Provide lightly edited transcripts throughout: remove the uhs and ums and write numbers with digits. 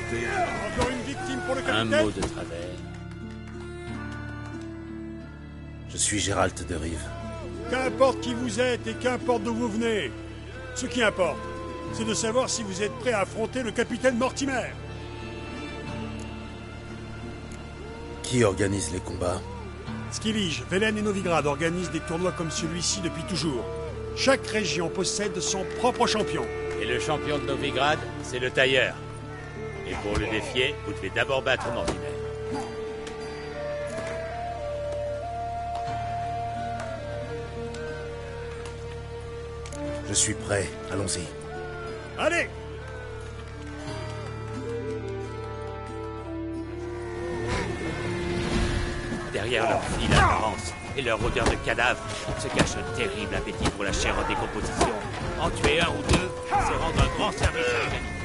santé. Encore une victime pour le Un capitaine. mot de travers. Je suis Gérald de Rive. Qu'importe qui vous êtes et qu'importe d'où vous venez. Ce qui importe, c'est de savoir si vous êtes prêt à affronter le capitaine Mortimer. Qui organise les combats? Skillige, Velen et Novigrad organisent des tournois comme celui-ci depuis toujours. Chaque région possède son propre champion. Et le champion de Novigrad, c'est le tailleur. Et pour le défier, vous devez d'abord battre Mortimer. Je suis prêt, allons-y. Allez! Derrière leur fine apparence et leur odeur de cadavre se cache un terrible appétit pour la chair en décomposition. En tuer un ou deux, c'est rendre un grand service à l'humanité.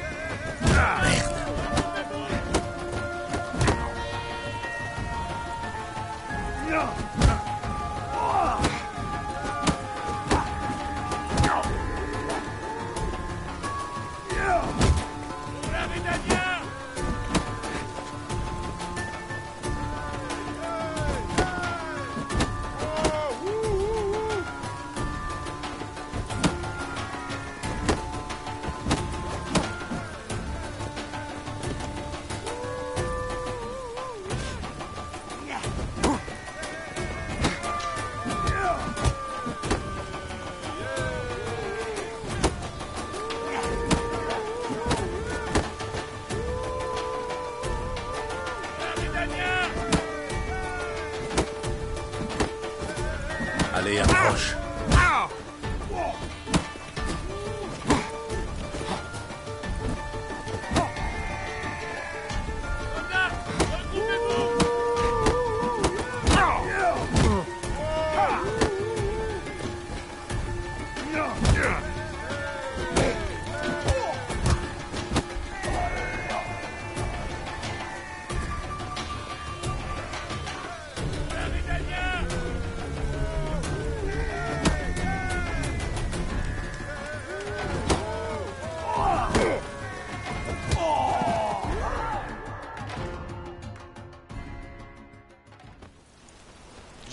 Allez, approche.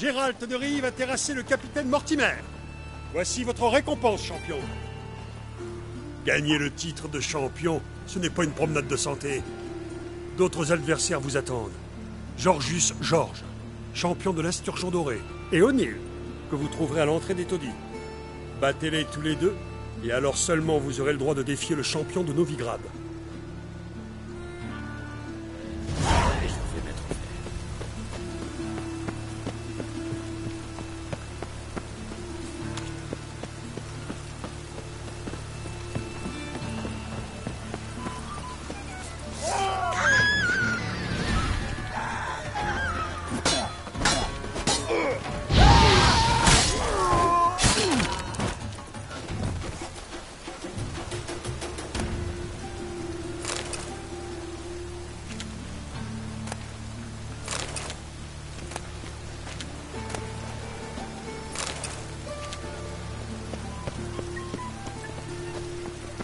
Gérald de Rive a terrassé le capitaine Mortimer. Voici votre récompense, champion. Gagner le titre de champion, ce n'est pas une promenade de santé. D'autres adversaires vous attendent. Georgius George, champion de l'Asturgeon doré, et O'Neill, que vous trouverez à l'entrée des taudis. Battez-les tous les deux, et alors seulement vous aurez le droit de défier le champion de Novigrad.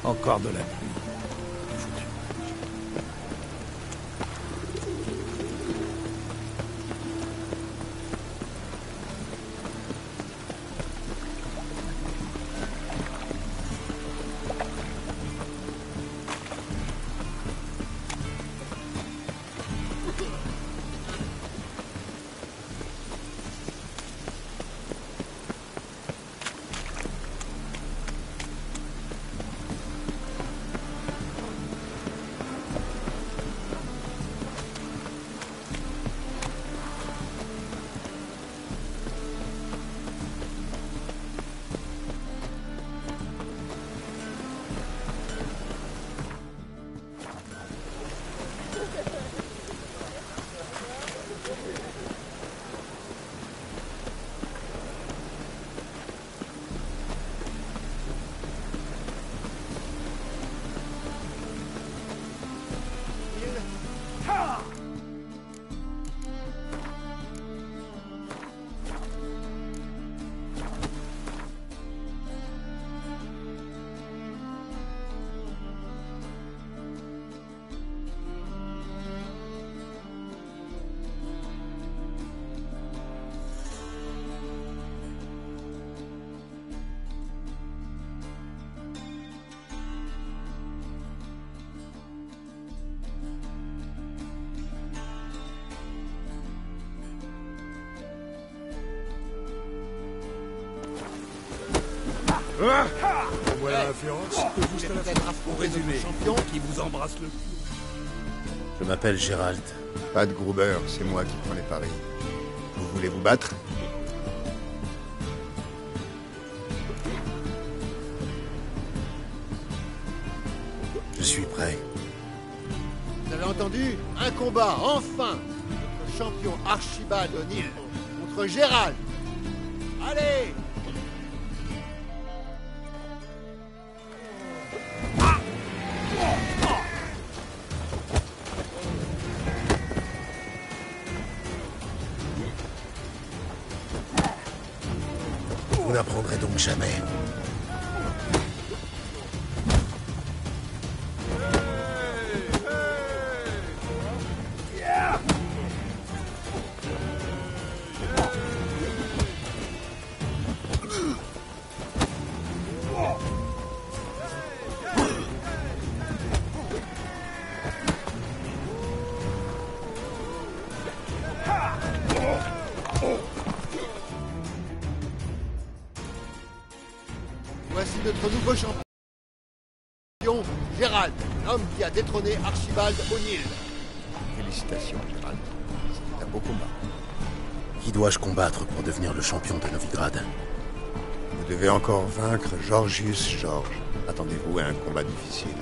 Encore de la pluie. Voilà l'inférence. Vous êtes peut-être affronté notre champion. Qui vous embrasse le cou. Je m'appelle Gérald. Pas de Gruber, c'est moi qui prends les paris. Vous voulez vous battre? Je suis prêt. Vous avez entendu? Un combat, enfin! Notre champion Archibald O'Neill contre Gérald. Allez! Vous n'apprendrez donc jamais. Voici notre nouveau champion, Gérald, l'homme qui a détrôné Archibald O'Neill. Félicitations, Gérald. C'est un beau combat. Qui dois-je combattre pour devenir le champion de Novigrad? Vous devez encore vaincre Georgius George. Attendez-vous à un combat difficile.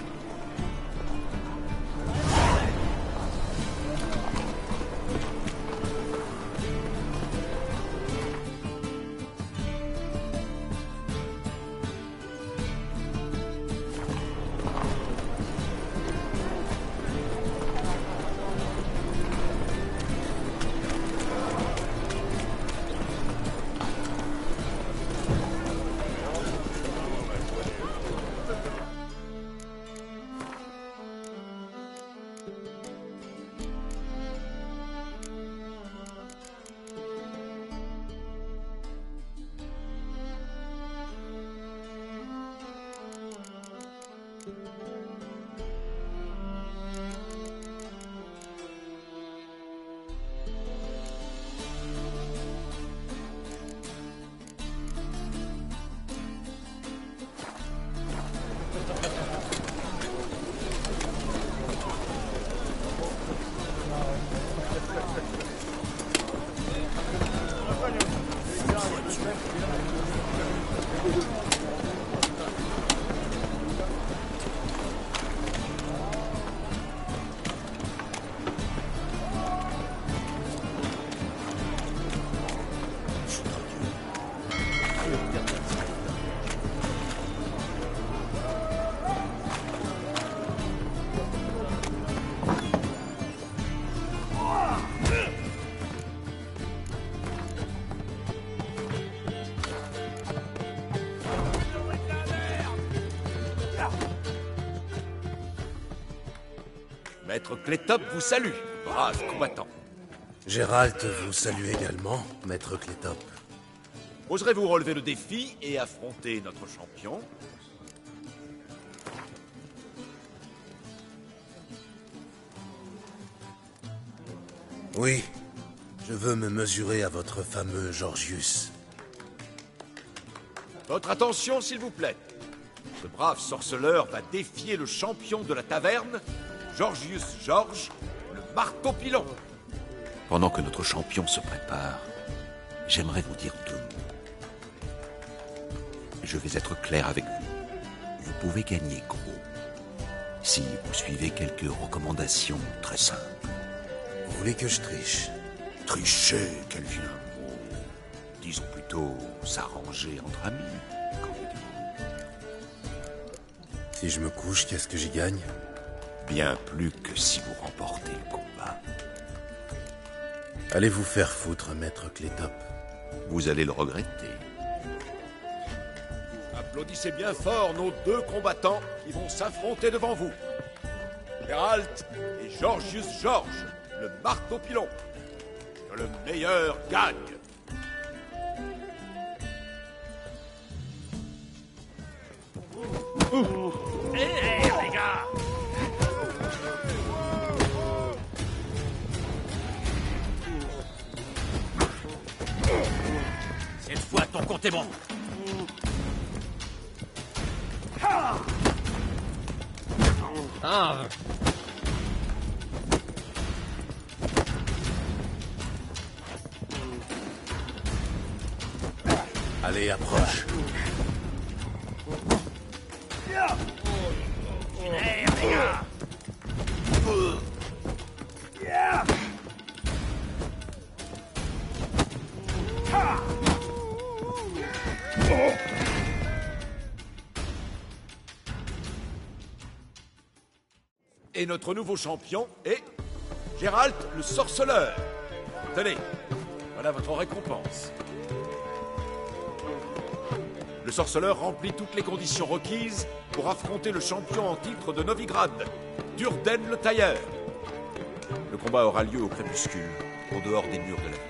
Maître Clétop vous salue, brave combattant. Gérald vous salue également, Maître Clétop. Oserez-vous relever le défi et affronter notre champion? Oui, je veux me mesurer à votre fameux Georgius. Votre attention, s'il vous plaît. Ce brave sorceleur va défier le champion de la taverne, Georgius George, le marteau-pilon. Pendant que notre champion se prépare, j'aimerais vous dire 2 mots. Je vais être clair avec vous. Vous pouvez gagner gros si vous suivez quelques recommandations très simples. Vous voulez que je triche? Tricher, quel vilain mot. Disons plutôt s'arranger entre amis. Qu'en dites-vous? Si je me couche, qu'est-ce que j'y gagne? Bien plus que si vous remportez le combat. Allez vous faire foutre, Maître Clétop. Vous allez le regretter. Applaudissez bien fort nos 2 combattants qui vont s'affronter devant vous. Geralt et Georgius George, le marteau-pilon. Que le meilleur gagne. Les gars! Cette fois, ton compte est bon. Ah. Allez, approche. Et notre nouveau champion est Gérald le sorceleur. Tenez, voilà votre récompense. Le sorceleur remplit toutes les conditions requises pour affronter le champion en titre de Novigrad, Durden le tailleur. Le combat aura lieu au crépuscule, au dehors des murs de la ville.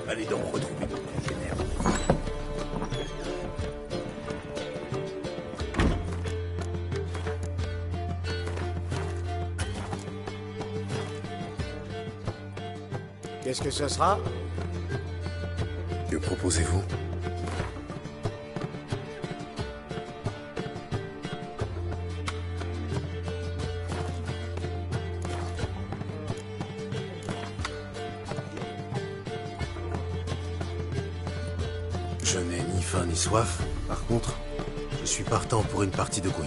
Allez donc retrouver nos congénères. Qu'est-ce que ce sera? Que proposez-vous? Je n'ai ni faim ni soif. Par contre, je suis partant pour une partie de Gwent.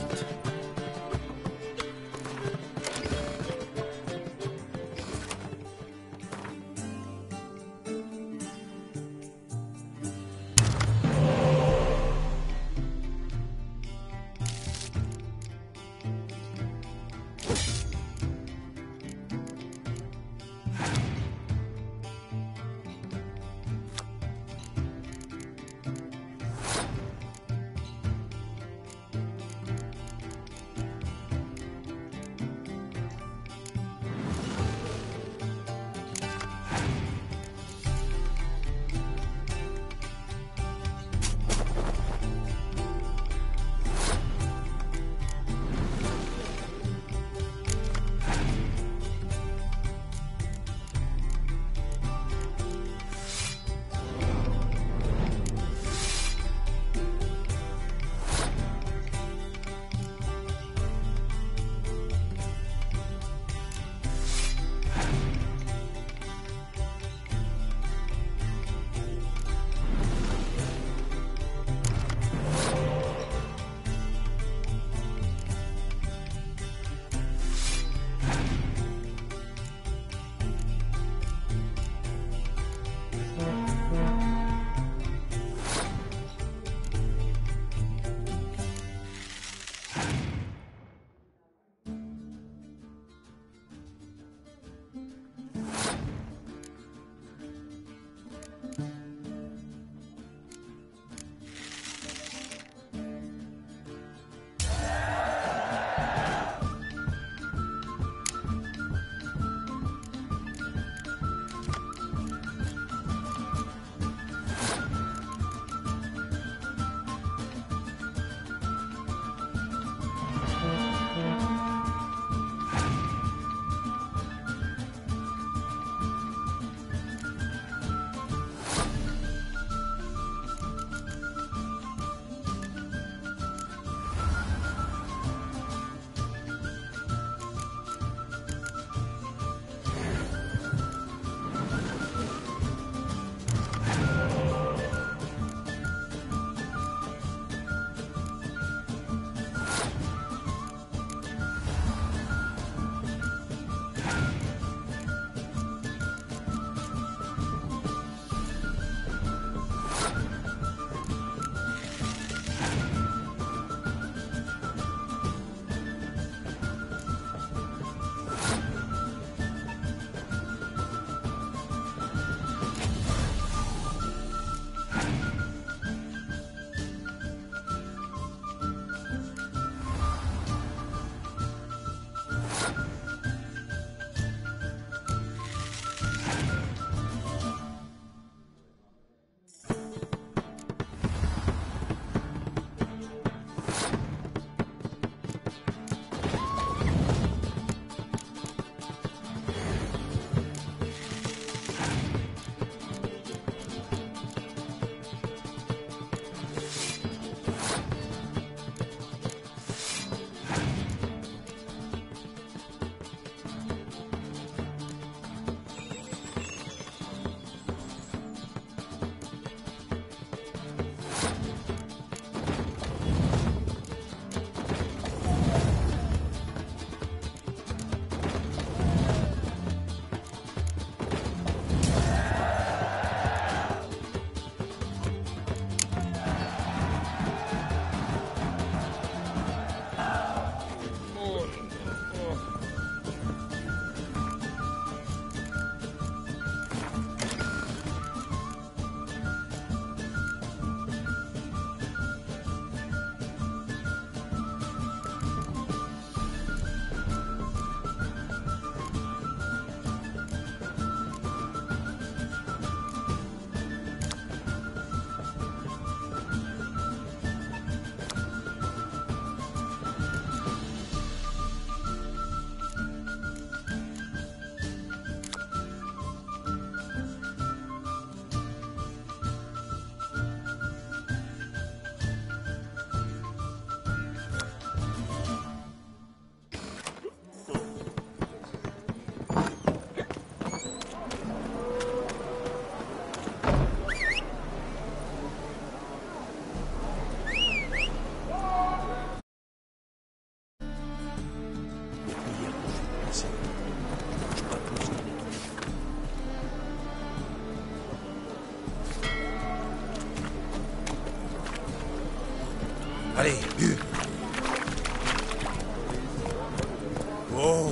Allez, U. Oh,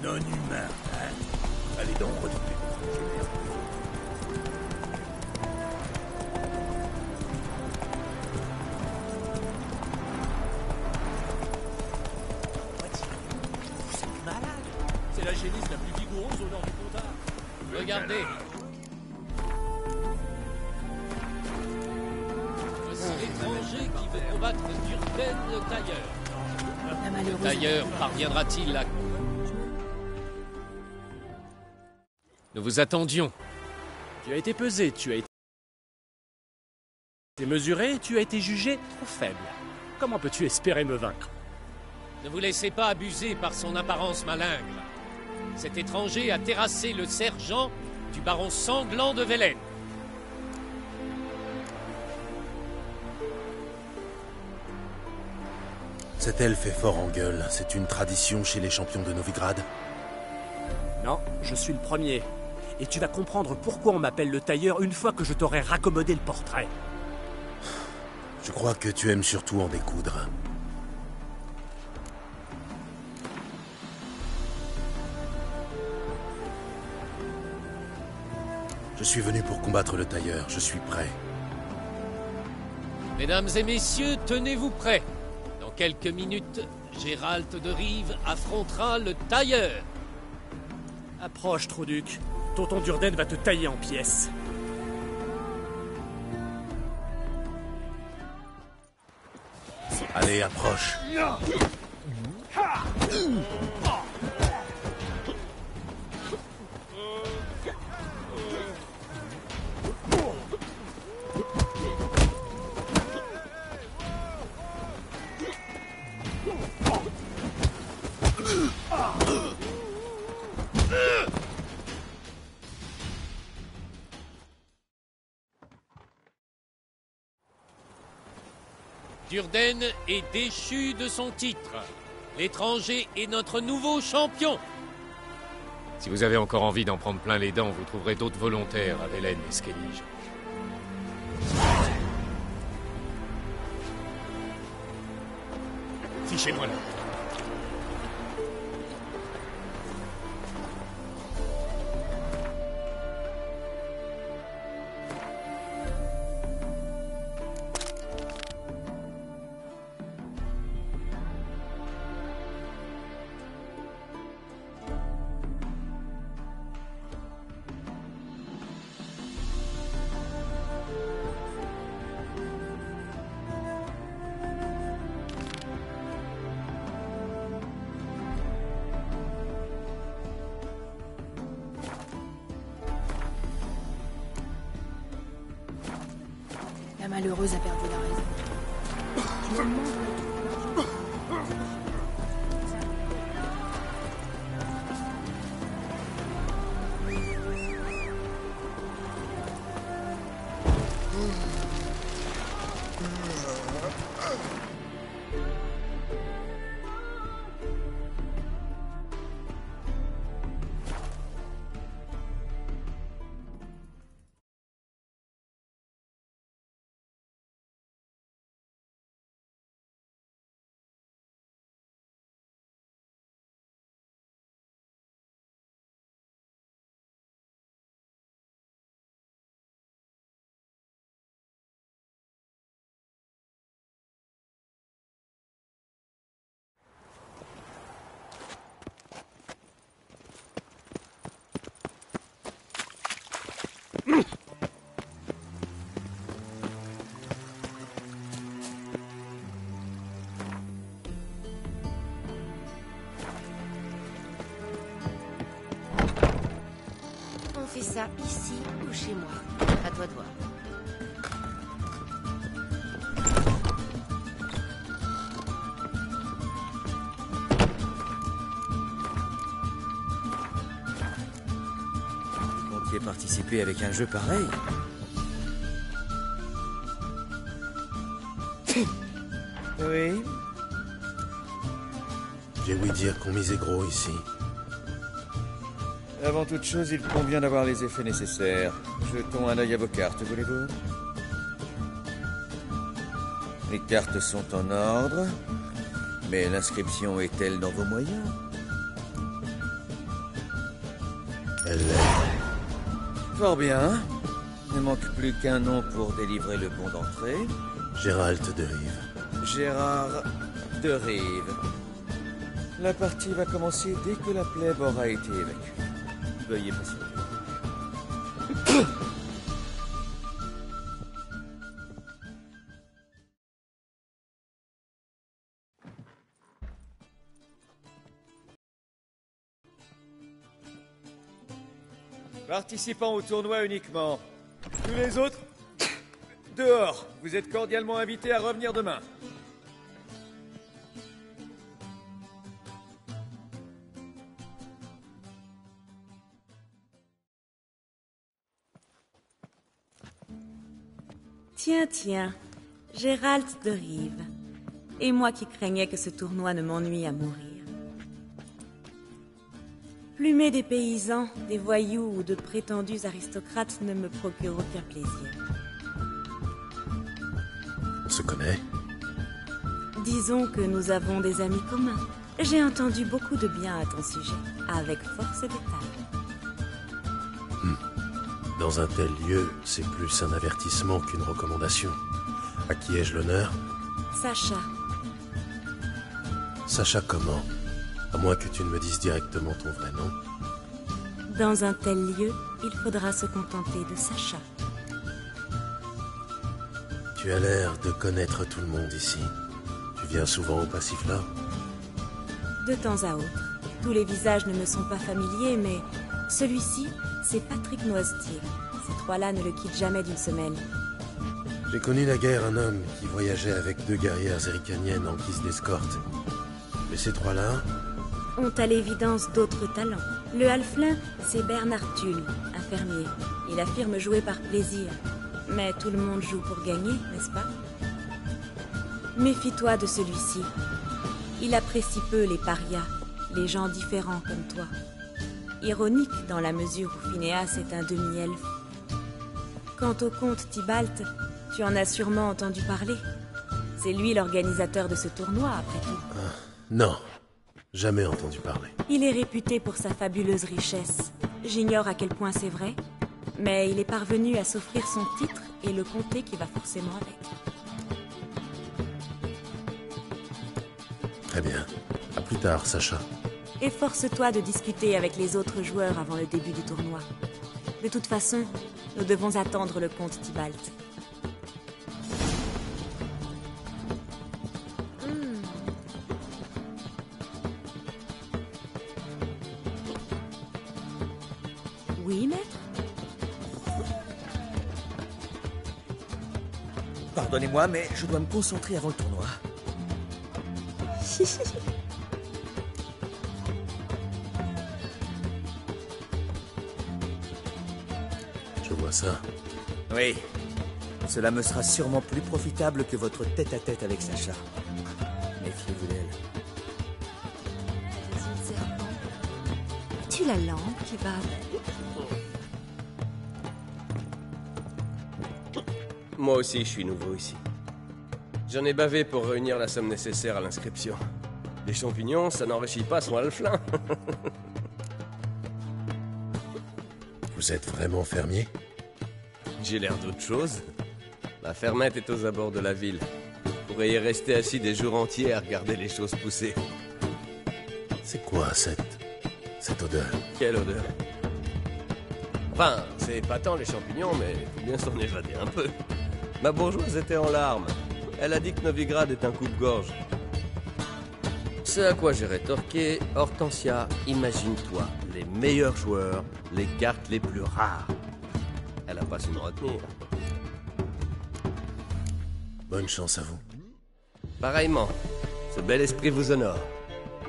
Non-humain, hein? Allez donc, retrouvez votre génère. C'est malade. C'est la génisse la plus vigoureuse au nord du comtat. Regardez. Voici l'étranger qui veut combattre Durden le tailleur. La malheureuse. Tailleur parviendra-t-il à... Nous vous attendions. Tu as été pesé, tu as été mesuré, tu as été jugé trop faible. Comment peux-tu espérer me vaincre? Ne vous laissez pas abuser par son apparence malingre. Cet étranger a terrassé le sergent du baron sanglant de Velen. cet elfe est fort en gueule. C'est une tradition chez les champions de Novigrad. Non, je suis le premier. Et tu vas comprendre pourquoi on m'appelle le tailleur une fois que je t'aurai raccommodé le portrait. Je crois que tu aimes surtout en découdre. Je suis venu pour combattre le tailleur, je suis prêt. Mesdames et messieurs, tenez-vous prêts. Dans quelques minutes, Gérald de Rive affrontera le tailleur. Approche, Trouduc. Tonton Durden va te tailler en pièces. Allez, approche. Durden est déchu de son titre. L'étranger est notre nouveau champion. Si vous avez encore envie d'en prendre plein les dents, vous trouverez d'autres volontaires à Velen et Skellige. Fichez-moi là. La malheureuse a perdu la raison. Je me demande fais ça ici ou chez moi? À toi de voir. Vous comptiez participer avec un jeu pareil? Oui. J'ai ouï dire qu'on misait gros ici. Avant toute chose, il convient d'avoir les effets nécessaires. Jetons un œil à vos cartes, voulez-vous? Les cartes sont en ordre, mais l'inscription est-elle dans vos moyens? Elle l'est. Fort bien. Il ne manque plus qu'un nom pour délivrer le bon d'entrée. Gérald de Rive. Gérard de Rive. La partie va commencer dès que la plèbe aura été évacuée. Veuillez patienter. Participants au tournoi uniquement. Tous les autres, dehors. Vous êtes cordialement invités à revenir demain. Tiens, tiens, Gérald de Rive. Et moi qui craignais que ce tournoi ne m'ennuie à mourir. Plumer des paysans, des voyous ou de prétendus aristocrates ne me procure aucun plaisir. On se connaît? Disons que nous avons des amis communs. J'ai entendu beaucoup de bien à ton sujet, avec force détail. Dans un tel lieu, c'est plus un avertissement qu'une recommandation. À qui ai-je l'honneur? Sacha. Sacha comment? À moins que tu ne me dises directement ton vrai nom. Dans un tel lieu, il faudra se contenter de Sacha. Tu as l'air de connaître tout le monde ici. Tu viens souvent au Passiflore? De temps à autre. Tous les visages ne me sont pas familiers, mais celui-ci, c'est Patrick Noisetier. Ces trois-là ne le quittent jamais d'une semelle. J'ai connu naguère un homme qui voyageait avec 2 guerrières éricaniennes en guise d'escorte. Mais ces trois-là ont à l'évidence d'autres talents. Le halflin, c'est Bernard Tulle, un fermier. Il affirme jouer par plaisir. Mais tout le monde joue pour gagner, n'est-ce pas? Méfie-toi de celui-ci. Il apprécie peu les parias, les gens différents comme toi. Ironique dans la mesure où Phineas est un demi-elfe. Quant au comte Tybalt, tu en as sûrement entendu parler. C'est lui l'organisateur de ce tournoi, après tout. Non, jamais entendu parler. Il est réputé pour sa fabuleuse richesse. J'ignore à quel point c'est vrai, mais il est parvenu à s'offrir son titre et le comté qui va forcément avec. Très bien. À plus tard, Sacha. Efforce-toi de discuter avec les autres joueurs avant le début du tournoi. De toute façon, nous devons attendre le comte Tybalt. Oui, maître? Pardonnez-moi, mais je dois me concentrer avant le tournoi. Je vois ça. Oui. Cela me sera sûrement plus profitable que votre tête-à-tête avec Sacha. Méfiez-vous d'elle. As-tu la lampe qui va avec? Moi aussi, je suis nouveau ici. J'en ai bavé pour réunir la somme nécessaire à l'inscription. Les champignons, ça n'enrichit pas son halflin. Vous êtes vraiment fermier? J'ai l'air d'autre chose. Ma fermette est aux abords de la ville. Vous pourrez y rester assis des jours entiers à regarder les choses pousser. C'est quoi cette odeur? Quelle odeur? Enfin, c'est pas tant les champignons, mais faut bien s'en évader un peu. Ma bourgeoise était en larmes. Elle a dit que Novigrad est un coupe-gorge. Ce à quoi j'ai rétorqué, Hortensia, imagine-toi les meilleurs joueurs, les cartes les plus rares. Elle a pas su me retenir. Bonne chance à vous. Pareillement, ce bel esprit vous honore.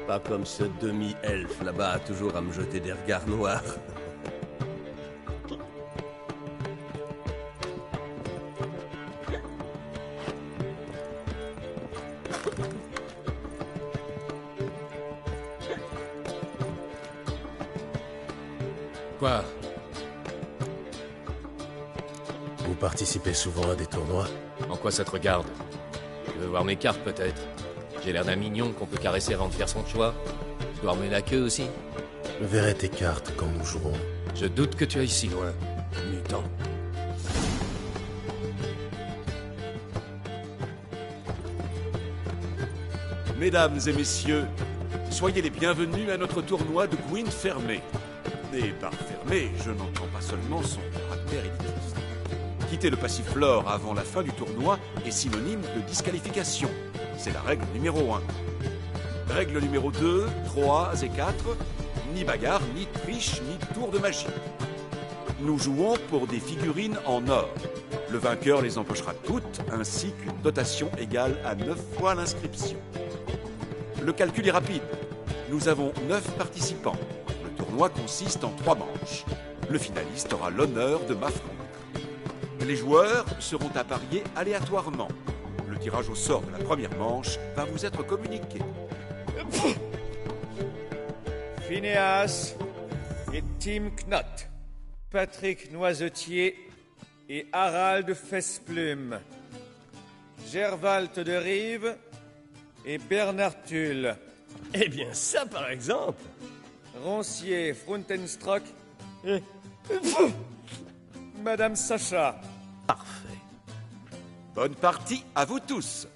Pas comme ce demi-elfe là-bas, toujours à me jeter des regards noirs. Quoi? Vous participez souvent à des tournois? En quoi ça te regarde? Tu veux voir mes cartes, peut-être? J'ai l'air d'un mignon qu'on peut caresser avant de faire son choix. Je dois remuer la queue aussi. Je verrai tes cartes quand nous jouerons. Je doute que tu ailles si loin, mutant. Mesdames et messieurs, soyez les bienvenus à notre tournoi de Gwyn fermé. Et par fermé, je n'entends pas seulement son caractère élitiste. Quitter le passiflore avant la fin du tournoi est synonyme de disqualification. C'est la règle numéro 1. Règle numéro 2, 3 et 4, ni bagarre, ni triche, ni tour de magie. Nous jouons pour des figurines en or. Le vainqueur les empochera toutes, ainsi qu'une dotation égale à 9 fois l'inscription. Le calcul est rapide. Nous avons 9 participants. Le tournoi consiste en 3 manches. Le finaliste aura l'honneur de m'affronter. Les joueurs seront à parier aléatoirement. Le tirage au sort de la première manche va vous être communiqué. Phineas et Tim Knott, Patrick Noisetier et Harald Fesplume, Gervalte de Rive et Bernard Tulle. Eh bien ça, par exemple. Roncier Fruntenstock et Madame Sacha. Parfait. Bonne partie à vous tous.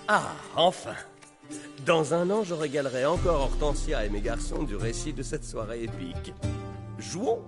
Ah, enfin. Dans un an, je régalerai encore Hortensia et mes garçons du récit de cette soirée épique. Jouons!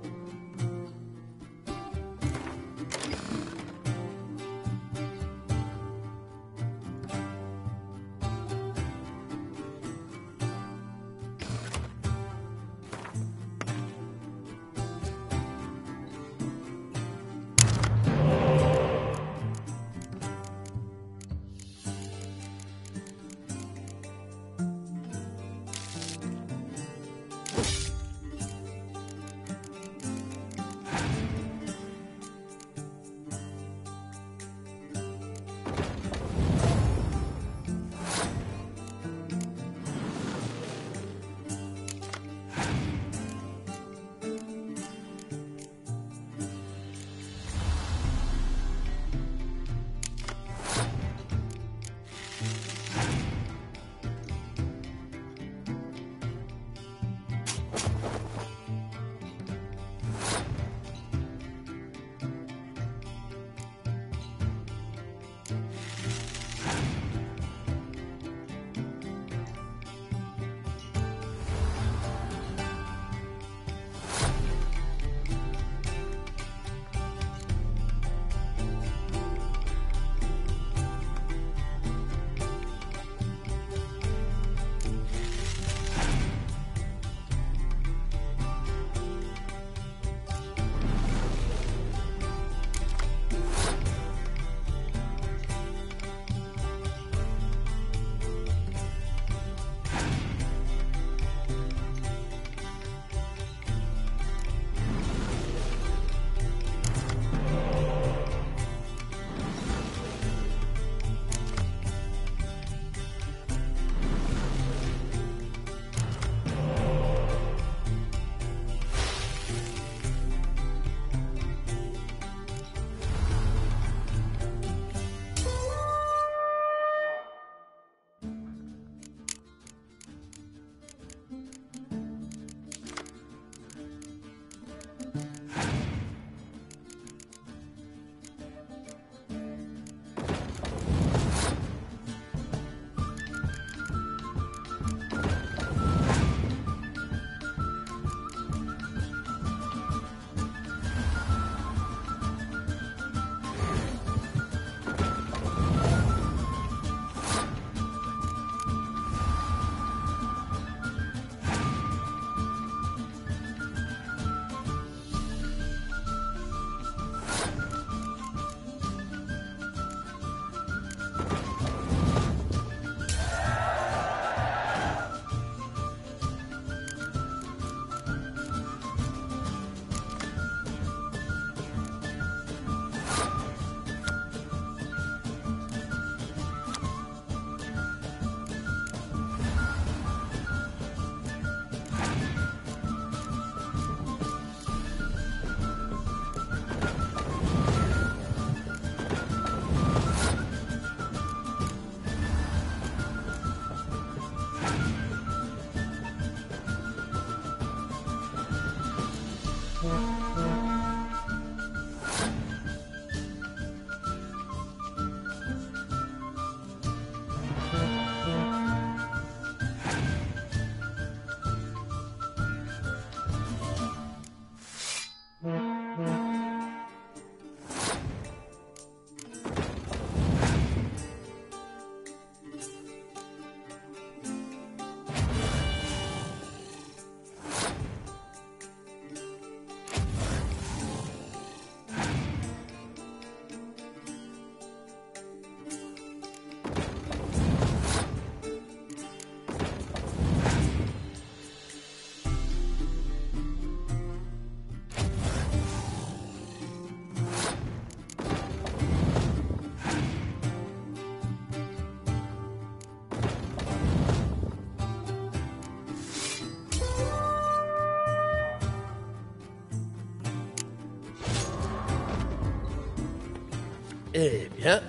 Eh bien,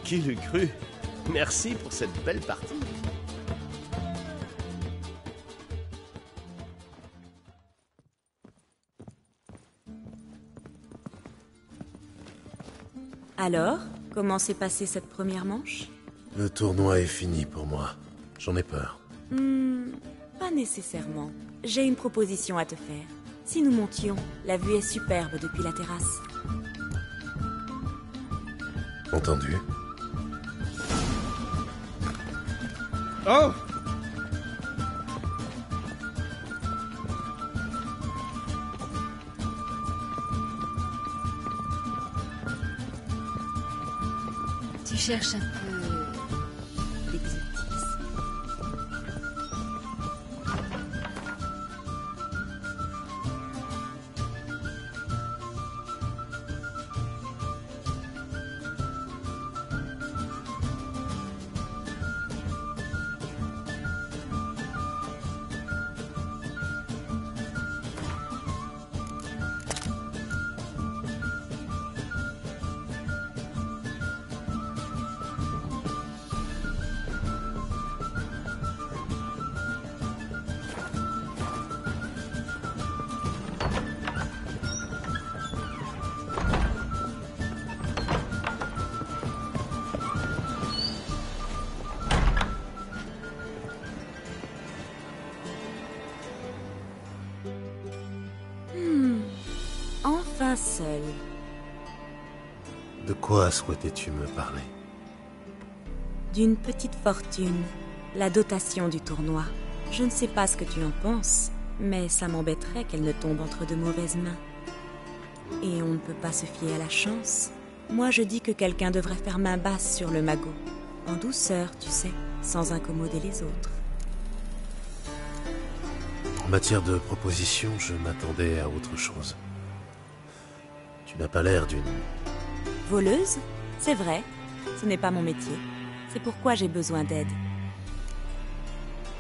qui l'eût cru? Merci pour cette belle partie. Alors, comment s'est passée cette première manche? Le tournoi est fini pour moi. J'en ai peur. Pas nécessairement. J'ai une proposition à te faire. Si nous montions, la vue est superbe depuis la terrasse. Entendu. Oh! Tu cherches un peu l'exotisme. Enfin seul. De quoi souhaitais-tu me parler? D'une petite fortune. La dotation du tournoi. Je ne sais pas ce que tu en penses, mais ça m'embêterait qu'elle ne tombe entre de mauvaises mains. Et on ne peut pas se fier à la chance. Moi, je dis que quelqu'un devrait faire main basse sur le magot. En douceur, tu sais, sans incommoder les autres. En matière de proposition, je m'attendais à autre chose. Tu n'as pas l'air d'une... Voleuse? C'est vrai. Ce n'est pas mon métier. C'est pourquoi j'ai besoin d'aide.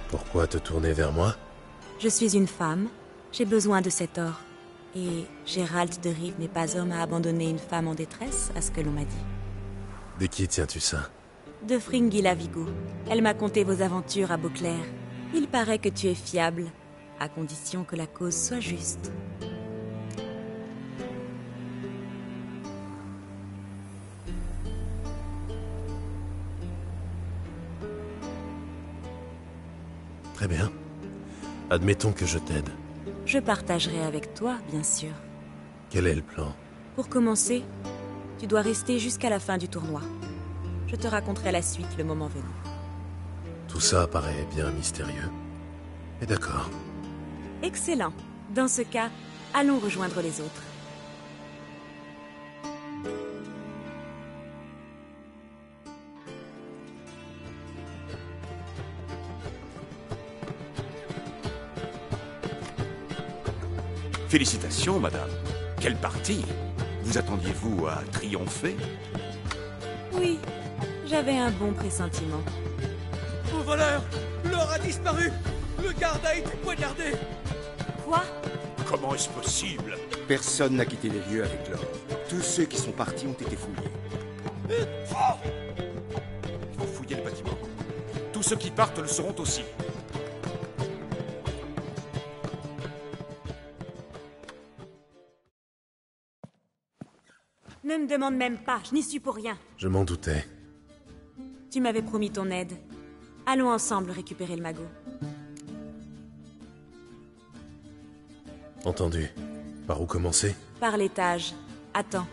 Pourquoi te tourner vers moi? Je suis une femme. J'ai besoin de cet or. Et Gérald de Rive n'est pas homme à abandonner une femme en détresse, à ce que l'on m'a dit. De qui tiens-tu ça? De Fringilla Vigo. Elle m'a conté vos aventures à Beauclair. Il paraît que tu es fiable, à condition que la cause soit juste. Très bien. Admettons que je t'aide. Je partagerai avec toi, bien sûr. Quel est le plan? Pour commencer, tu dois rester jusqu'à la fin du tournoi. Je te raconterai la suite le moment venu. Tout ça paraît bien mystérieux. Mais d'accord. Excellent. Dans ce cas, allons rejoindre les autres. Félicitations, madame. Quelle partie! Vous attendiez-vous à triompher? Oui, j'avais un bon pressentiment. Au voleur! L'or a disparu! Le garde a été poignardé! Quoi? Comment est-ce possible? Personne n'a quitté les lieux avec l'or. Tous ceux qui sont partis ont été fouillés. Il faut fouiller le bâtiment. Tous ceux qui partent le seront aussi. Ne me demande même pas, je n'y suis pour rien. Je m'en doutais. Tu m'avais promis ton aide. Allons ensemble récupérer le magot. Entendu. Par où commencer? Par l'étage. Attends.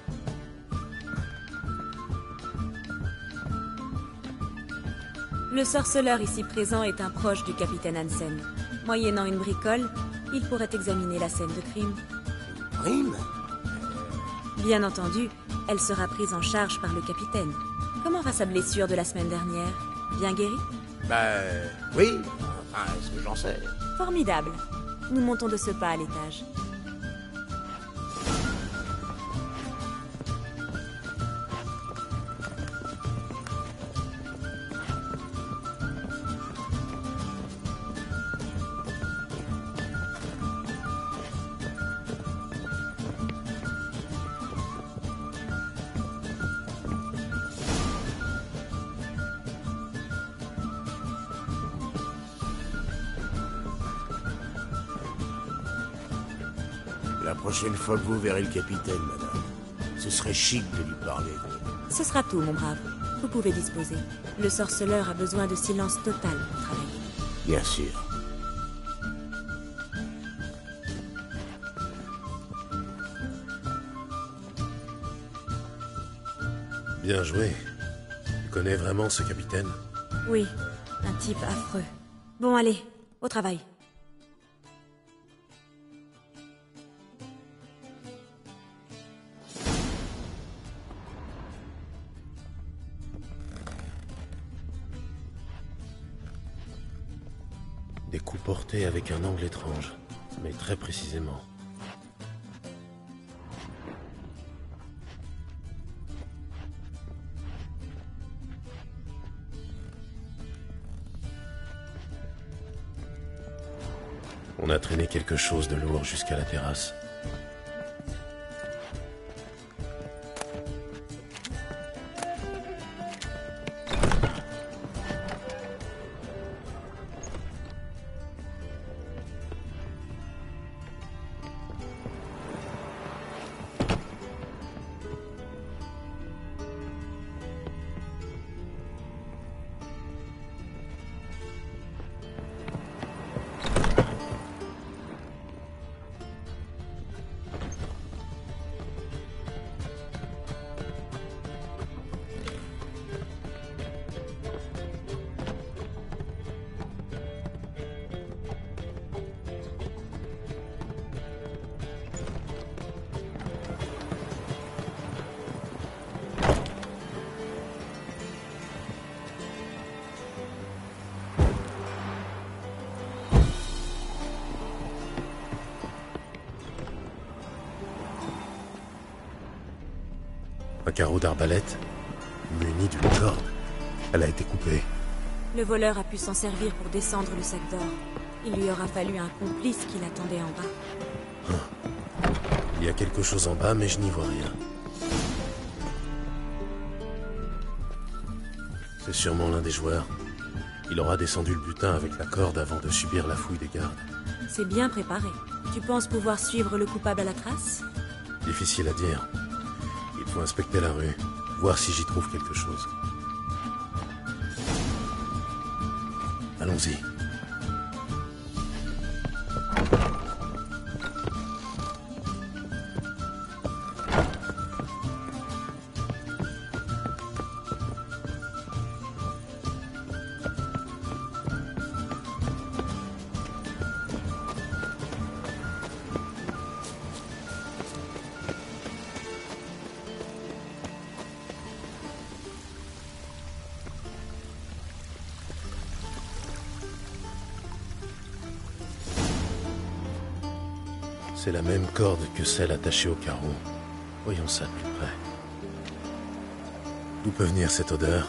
Le sorceleur ici présent est un proche du capitaine Hansen. Moyennant une bricole, il pourrait examiner la scène de crime. Crime? Bien entendu, elle sera prise en charge par le capitaine. Comment va sa blessure de la semaine dernière? Bien guérie? Oui. Enfin, est-ce que j'en sais? Formidable. Nous montons de ce pas à l'étage. La prochaine fois que vous verrez le capitaine, madame, ce serait chic de lui parler. Ce sera tout, mon brave. Vous pouvez disposer. Le sorceleur a besoin de silence total pour travailler. Bien sûr. Bien joué. Tu connais vraiment ce capitaine? Oui, un type affreux. Bon, allez, au travail. Des coups portés avec un angle étrange, mais très précisément. On a traîné quelque chose de lourd jusqu'à la terrasse. Un carreau d'arbalète, muni d'une corde. Elle a été coupée. Le voleur a pu s'en servir pour descendre le sac d'or. Il lui aura fallu un complice qui l'attendait en bas. Il y a quelque chose en bas, mais je n'y vois rien. C'est sûrement l'un des joueurs. Il aura descendu le butin avec la corde avant de subir la fouille des gardes. C'est bien préparé. Tu penses pouvoir suivre le coupable à la trace? Difficile à dire. Il faut inspecter la rue, voir si j'y trouve quelque chose. Allons-y. C'est la même corde que celle attachée au carreau. Voyons ça de plus près. D'où peut venir cette odeur?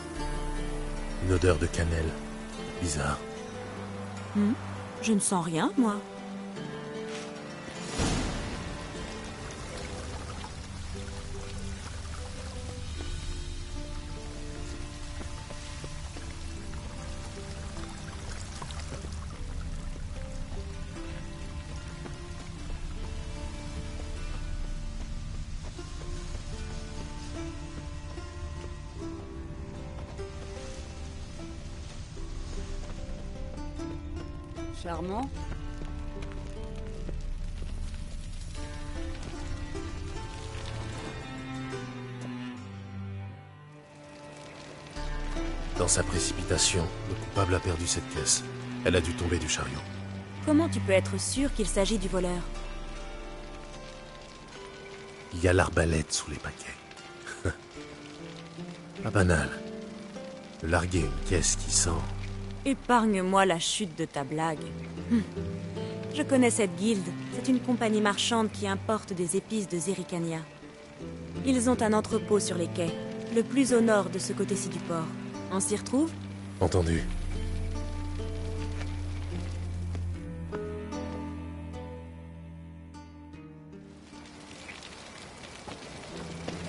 Une odeur de cannelle. Bizarre. Je ne sens rien, moi. Charmant. Dans sa précipitation, le coupable a perdu cette caisse. Elle a dû tomber du chariot. Comment tu peux être sûr qu'il s'agit du voleur? Il y a l'arbalète sous les paquets. Pas banal. De larguer une caisse qui sent... Épargne-moi la chute de ta blague. Je connais cette guilde. C'est une compagnie marchande qui importe des épices de Zerrikania. Ils ont un entrepôt sur les quais, le plus au nord de ce côté-ci du port. On s'y retrouve? Entendu.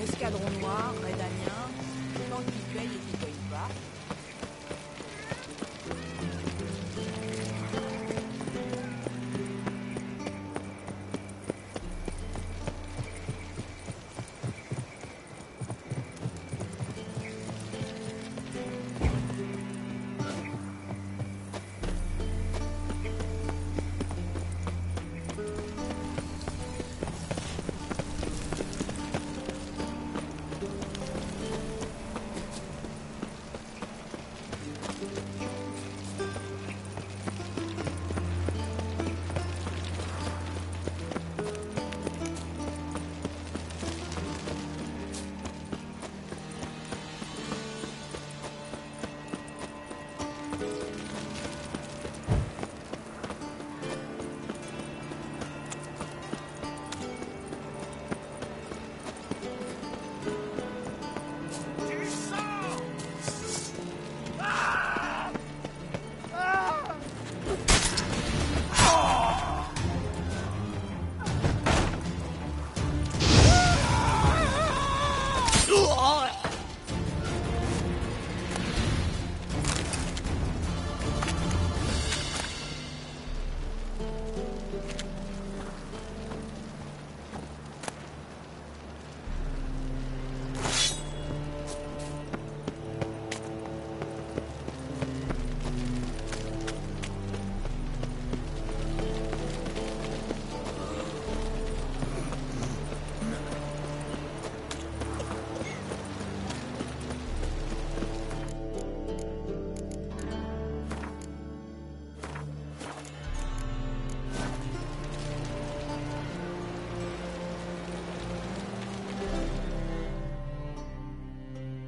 Escadron noir, Redanien, tant qu'ils payent et qu'ils payent pas.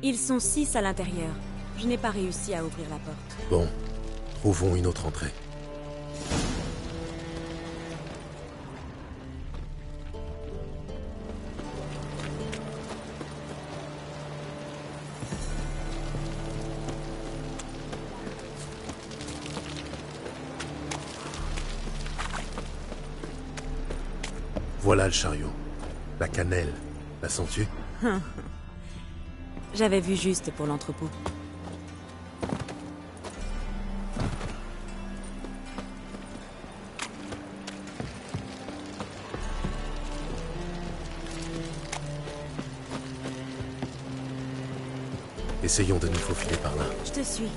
Ils sont 6 à l'intérieur. Je n'ai pas réussi à ouvrir la porte. Bon, trouvons une autre entrée. Voilà le chariot. La cannelle. La sens-tu? J'avais vu juste pour l'entrepôt. Essayons de nous faufiler par là. Je te suis.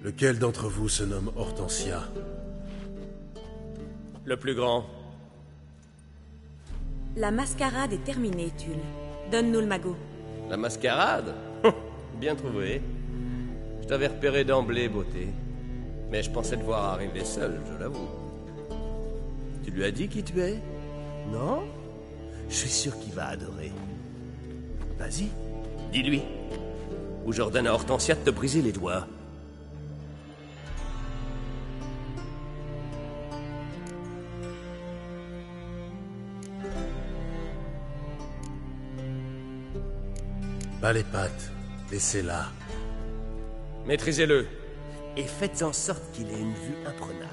Lequel d'entre vous se nomme Hortensia? Le plus grand. La mascarade est terminée, Tulle. Donne-nous le magot. La mascarade? Bien trouvé. Je t'avais repéré d'emblée, beauté. Mais je pensais te voir arriver seul, je l'avoue. Tu lui as dit qui tu es? Non? Je suis sûr qu'il va adorer. Vas-y, dis-lui. Ou j'ordonne à Hortensia de te briser les doigts. Bas les pattes, laissez-la. Maîtrisez-le. Et faites en sorte qu'il ait une vue imprenable.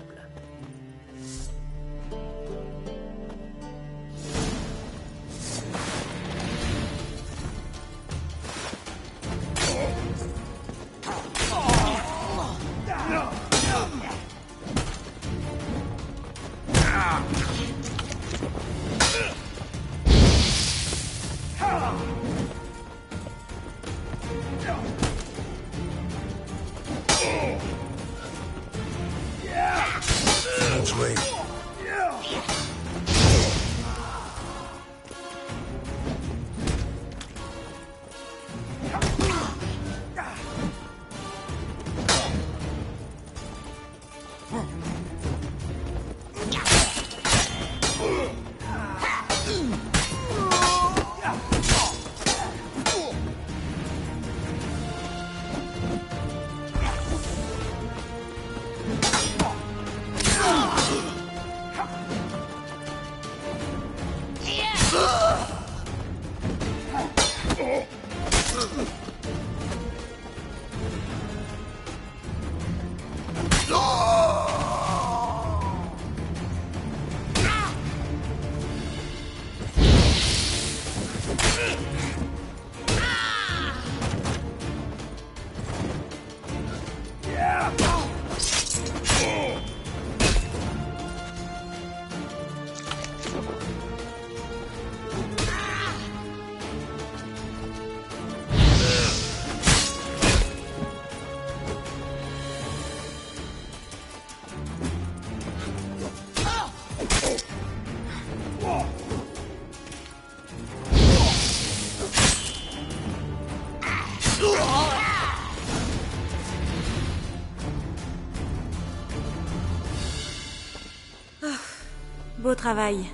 Beau travail.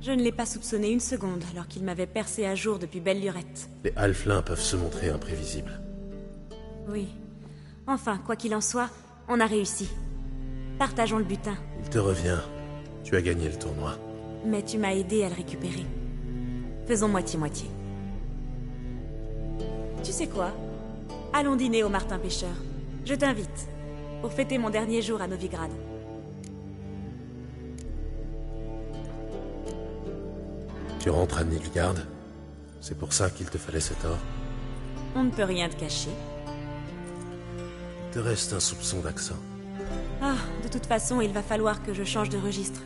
Je ne l'ai pas soupçonné une seconde, alors qu'il m'avait percé à jour depuis belle lurette. Les halflins peuvent se montrer imprévisibles. Oui. Enfin, quoi qu'il en soit, on a réussi. Partageons le butin. Il te revient. Tu as gagné le tournoi. Mais tu m'as aidé à le récupérer. Faisons moitié-moitié. Tu sais quoi? Allons dîner au Martin Pêcheur. Je t'invite. Pour fêter mon dernier jour à Novigrad. Tu rentres à Nilfgaard? C'est pour ça qu'il te fallait cet or? On ne peut rien te cacher. Il te reste un soupçon d'accent. Ah, de toute façon, il va falloir que je change de registre.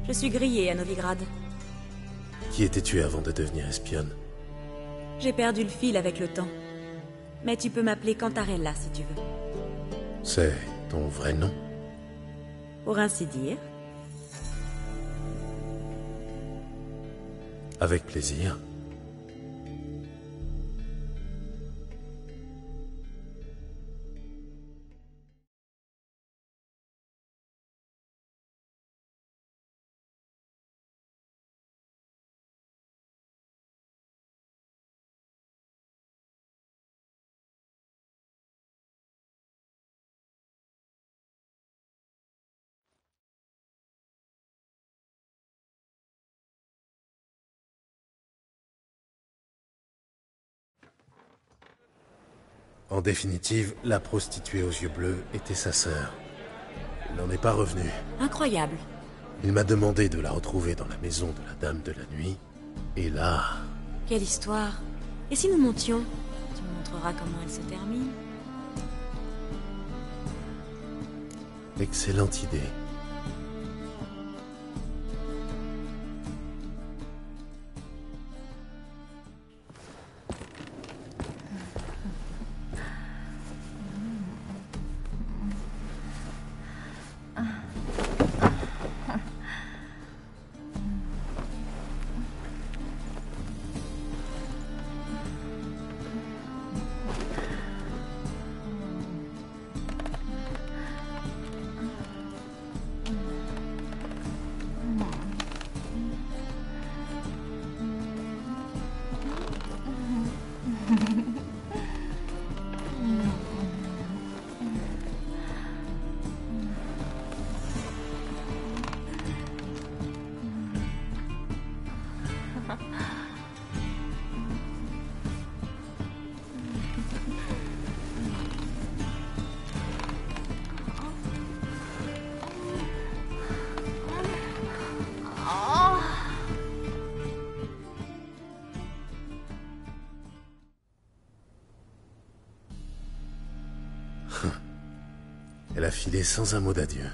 Je suis grillée à Novigrad. Qui étais-tu avant de devenir espionne? J'ai perdu le fil avec le temps. Mais tu peux m'appeler Cantarella si tu veux. C'est ton vrai nom? Pour ainsi dire. Avec plaisir. En définitive, la prostituée aux yeux bleus était sa sœur. Il n'en est pas revenu. Incroyable. Il m'a demandé de la retrouver dans la maison de la Dame de la Nuit. Et là... Quelle histoire. Et si nous montions? Tu me montreras comment elle se termine. Excellente idée. Elle a filé sans un mot d'adieu.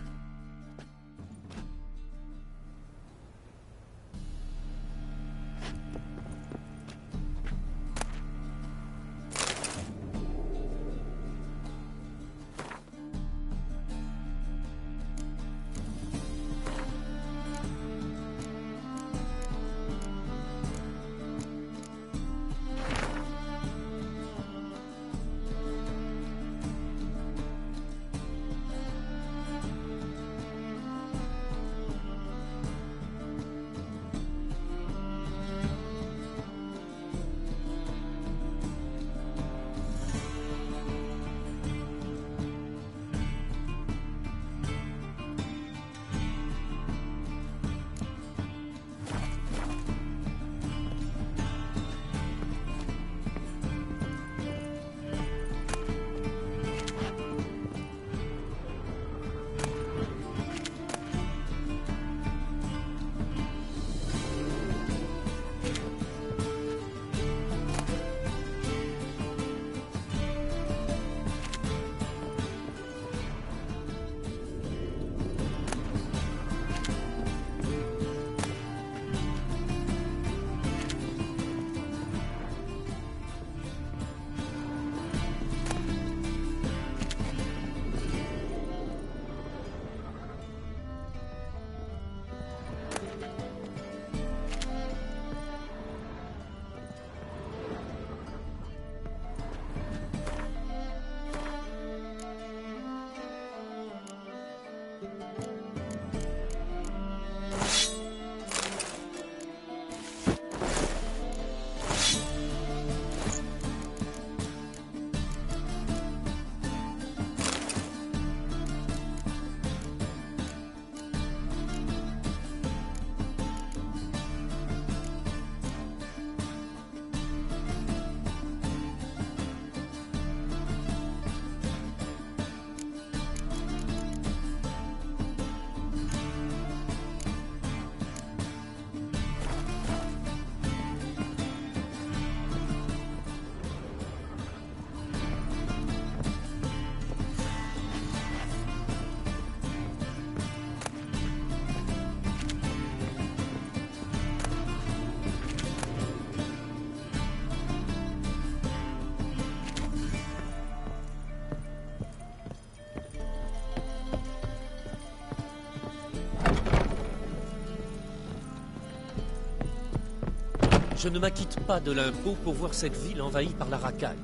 Je ne m'acquitte pas de l'impôt pour voir cette ville envahie par la racaille.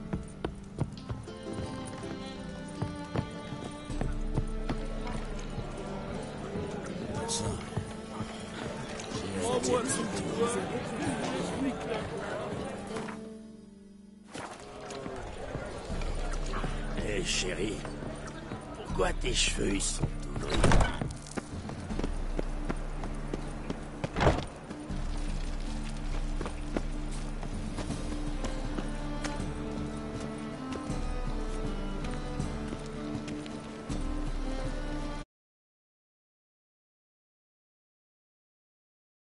Hé, chérie, pourquoi tes cheveux ils sont tout gris?